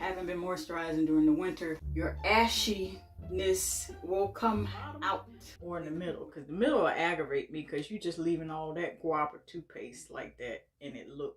haven't been moisturizing during the winter, your ashiness will come out. Or in the middle, because the middle will aggravate me because you just leaving all that guava toothpaste like that and it look.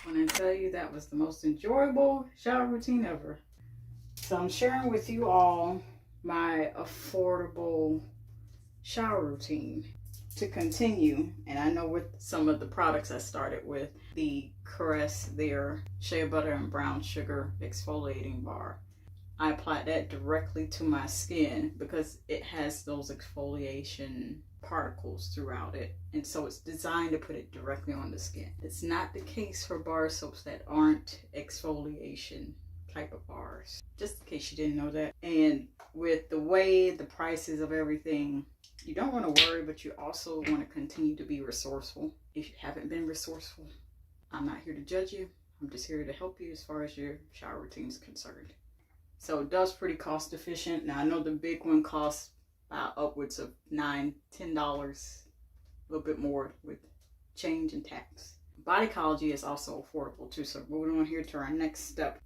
When I tell you that was the most enjoyable shower routine ever. So I'm sharing with you all my affordable shower routine to continue. And I know with some of the products I started with, the Caress, their shea butter and brown sugar exfoliating bar. I applied that directly to my skin because it has those exfoliation particles throughout it, and so it's designed to put it directly on the skin. It's not the case for bar soaps that aren't exfoliation type of bars, just in case you didn't know that. And with the way the prices of everything, you don't want to worry, but you also want to continue to be resourceful. If you haven't been resourceful, I'm not here to judge you. I'm just here to help you as far as your shower routine is concerned. So it does pretty cost efficient. Now I know the big one costs upwards of $9, $10, a little bit more with change and tax. Ecology is also affordable too. So moving on here to our next step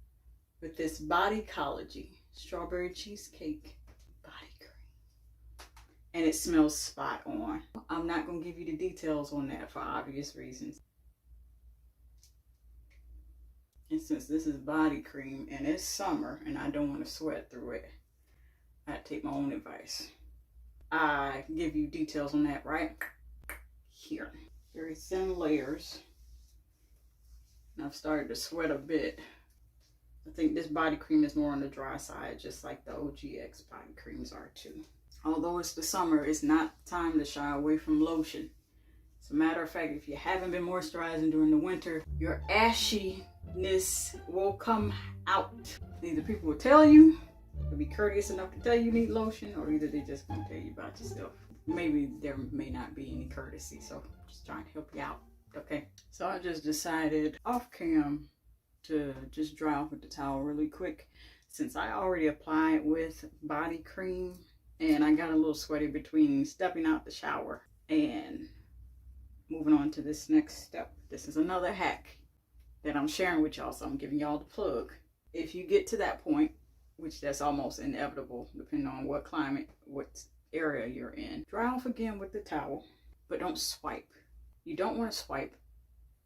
with this Ecology strawberry cheesecake body cream, and it smells spot on. I'm not going to give you the details on that for obvious reasons. And since this is body cream and it's summer and I don't want to sweat through it, I take my own advice. I give you details on that right here. Very thin layers. And I've started to sweat a bit. I think this body cream is more on the dry side, just like the OGX body creams are too. Although it's the summer, it's not time to shy away from lotion. As a matter of fact, if you haven't been moisturizing during the winter, your ashiness will come out. Either people will tell you, they'll be courteous enough to tell you need lotion, or either they just won't tell you about yourself. Maybe there may not be any courtesy, so I'm just trying to help you out, okay? So I just decided off cam to just dry off with the towel really quick, since I already applied with body cream and I got a little sweaty between stepping out the shower and moving on to this next step. This is another hack that I'm sharing with y'all, so I'm giving y'all the plug. If you get to that point, which that's almost inevitable depending on what climate, what area you're in, dry off again with the towel, but don't swipe. You don't want to swipe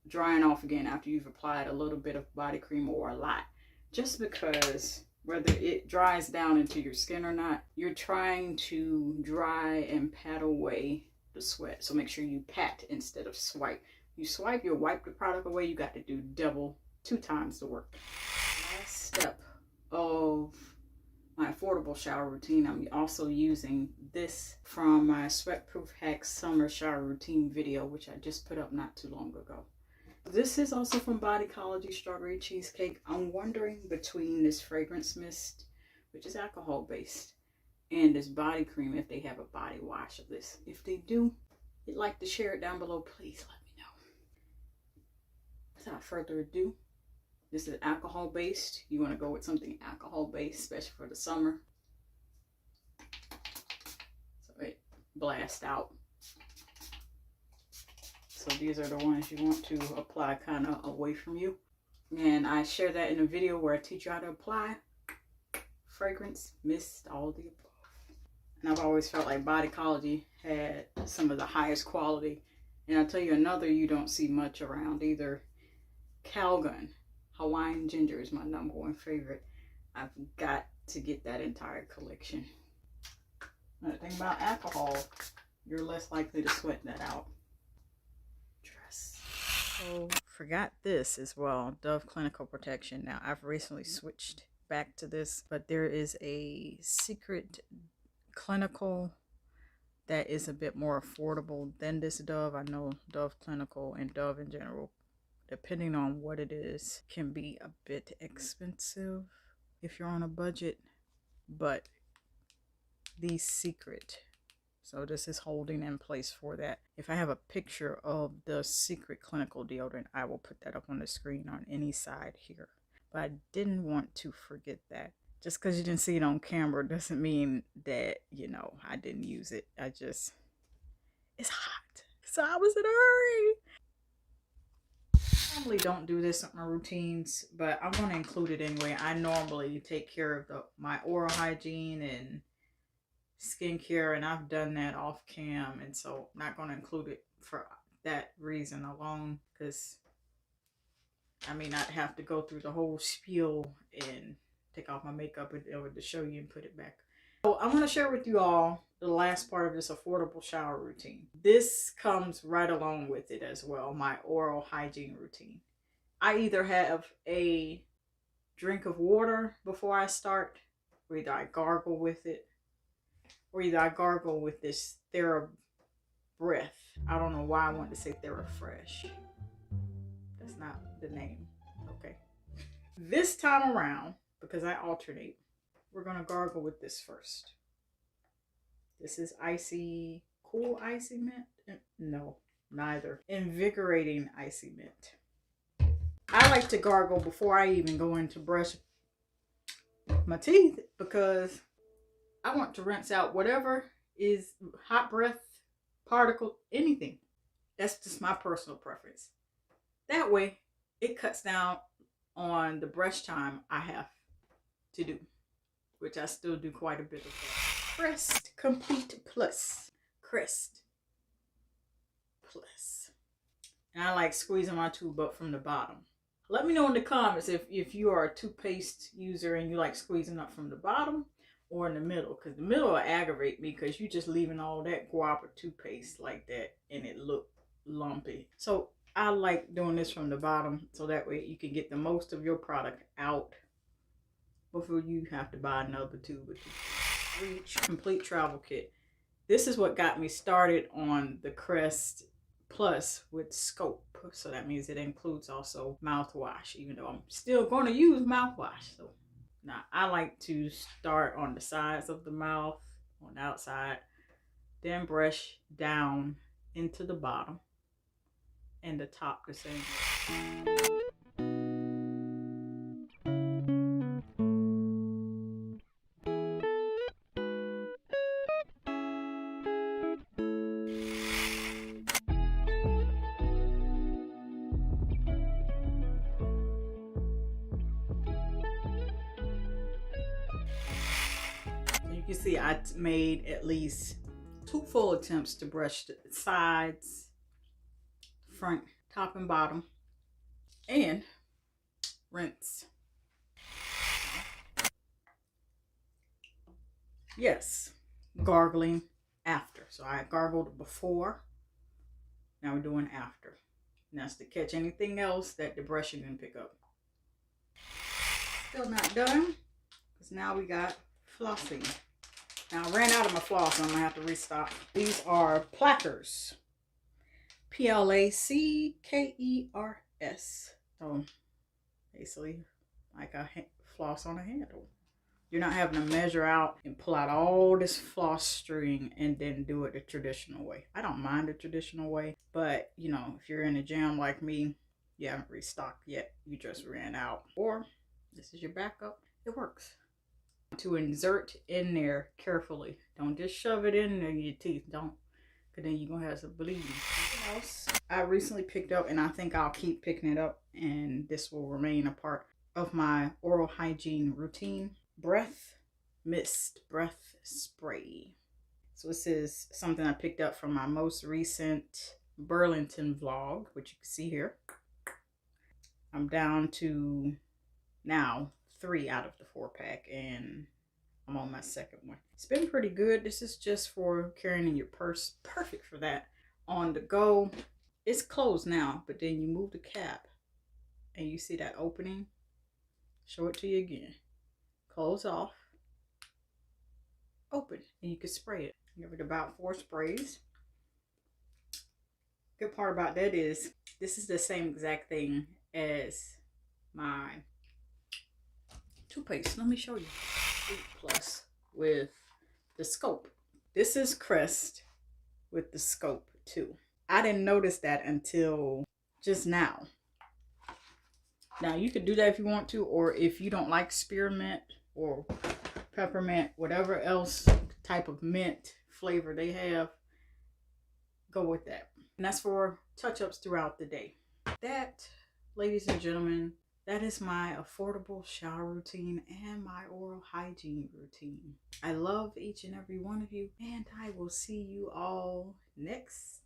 drying off again after you've applied a little bit of body cream or a lot, just because whether it dries down into your skin or not, you're trying to dry and pat away the sweat. So make sure you pat instead of swipe. You swipe, you'll wipe the product away. You got to do double, 2 times the work. Last step of my affordable shower routine, I'm also using this from my Sweatproof Hacks Summer Shower Routine video, which I just put up not too long ago. This is also from Ecology Strawberry Cheesecake. I'm wondering between this fragrance mist, which is alcohol based, and this body cream, if they have a body wash of this. If they do, if you'd like to share it down below, please let me know. without further ado, this is alcohol based. You want to go with something alcohol based, especially for the summer. So it blasts out. So these are the ones you want to apply kind of away from you. And I share that in a video where I teach you how to apply fragrance, mist, all the above. And I've always felt like Ecology had some of the highest quality. And I'll tell you another you don't see much around either. Kaale Hawaiian Ginger is my #1 favorite. I've got to get that entire collection. Another thing about alcohol, you're less likely to sweat that out. Dress. Oh, forgot this as well. Dove Clinical Protection. Now, I've recently switched back to this, but there is a secret clinical that is a bit more affordable than this Dove. I know Dove Clinical and Dove in general, depending on what it is, can be a bit expensive if you're on a budget, but the secret, so this is holding in place for that. If I have a picture of the secret clinical deodorant, I will put that up on the screen on any side here, but I didn't want to forget that. Just because you didn't see it on camera doesn't mean that, you know, I didn't use it. It's hot, so I was in a hurry. I normally don't do this in my routines, but I'm going to include it anyway. I normally take care of my oral hygiene and skincare, and I've done that off cam, and so I'm not going to include it for that reason alone, because I may not have to go through the whole spiel and take off my makeup in order to show you and put it back. So I want to share with you all the last part of this affordable shower routine. This comes right along with it as well, my oral hygiene routine. I either have a drink of water before I start, or either I gargle with it, or either I gargle with this TheraBreath. I don't know why I wanted to say TheraFresh. That's not the name. Okay. This time around, because I alternate, we're going to gargle with this first. This is cool icy mint? No, neither. Invigorating icy mint. I like to gargle before I even go in to brush my teeth, because I want to rinse out whatever is hot breath, particle, anything. That's just my personal preference. That way, it cuts down on the brush time I have to do, which I still do quite a bit of that. Crest Complete Plus. Crest Plus. And I like squeezing my tube up from the bottom. Let me know in the comments if you are a toothpaste user and you like squeezing up from the bottom or in the middle, because the middle will aggravate me, because you're just leaving all that guava toothpaste like that and it look lumpy. So I like doing this from the bottom, so that way you can get the most of your product out before you have to buy another tube. Reach Complete Travel Kit. This is what got me started on the Crest Plus with scope. So that means it includes also mouthwash, even though I'm still going to use mouthwash. So now I like to start on the sides of the mouth, on the outside, then brush down into the bottom and the top the same way. You see, I made at least 2 full attempts to brush the sides, front, top, and bottom, and rinse. Yes, gargling after. So I gargled before, now we're doing after. And that's to catch anything else that the brushing didn't pick up. Still not done, because now we got flossing. Now I ran out of my floss, and I'm gonna have to restock. These are Plackers. Plackers. So basically like a floss on a handle. You're not having to measure out and pull out all this floss string and then do it the traditional way. I don't mind the traditional way, but you know, if you're in a jam like me, you haven't restocked yet, you just ran out, or this is your backup, it works. To insert in there carefully. Don't just shove it in there, your teeth. Don't, because then you're going to have some bleeding. Something else I recently picked up, and I think I'll keep picking it up, and this will remain a part of my oral hygiene routine. Breath mist, breath spray. So this is something I picked up from my most recent Burlington vlog, which you can see here. I'm down to now 3 out of the 4-pack, and I'm on my second one. It's been pretty good. This is just for carrying in your purse. Perfect for that. On the go. It's closed now, but then you move the cap and you see that opening. Show it to you again. Close off. Open, and you can spray it. Give it about 4 sprays. Good part about that is this is the same exact thing as my toothpaste. Let me show you. Plus with the scope. This is Crest with the scope too. I didn't notice that until just now. Now you could do that if you want to, or if you don't like spearmint or peppermint, whatever else type of mint flavor they have, go with that. And that's for touch-ups throughout the day. That, ladies and gentlemen, that is my affordable shower routine and my oral hygiene routine. I love each and every one of you, and I will see you all next